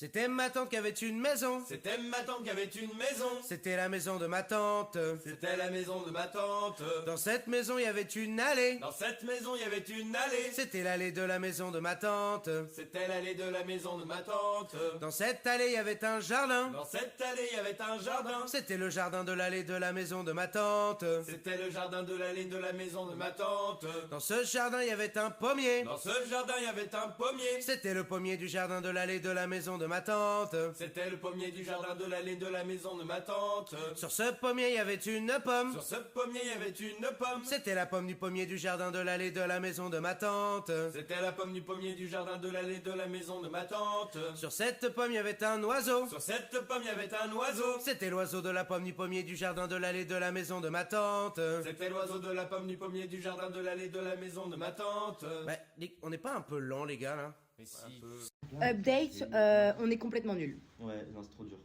C'était ma tante qui avait une maison. C'était ma tante qui avait une maison. C'était la maison de ma tante. C'était la maison de ma tante. Dans cette maison, il y avait une allée. Dans cette maison, il y avait une allée. C'était l'allée de la maison de ma tante. C'était l'allée de la maison de ma tante. Dans cette allée, il y avait un jardin. Dans cette allée, il y avait un jardin. C'était le jardin de l'allée de la maison de ma tante. C'était le jardin de l'allée de la maison de ma tante. Dans ce jardin, il y avait un pommier. Dans ce jardin, il y avait un pommier. C'était le pommier du jardin de l'allée de la maison de ma tante. C'était le pommier du jardin de l'allée de la maison de ma tante. Sur ce pommier, il y avait une pomme. Sur ce pommier, il y avait une pomme. C'était la pomme du pommier du jardin de l'allée de la maison de ma tante. C'était la pomme du pommier du jardin de l'allée de la maison de ma tante. Sur cette pomme, il y avait un oiseau. Sur cette pomme, il y avait un oiseau. C'était l'oiseau de la pomme du pommier du jardin de l'allée de la maison de ma tante. C'était l'oiseau de la pomme du pommier du jardin de l'allée de la maison de ma tante. Bah, on n'est pas un peu lent, les gars, là? Mais si. Update, on est complètement nuls. Ouais, non, c'est trop dur.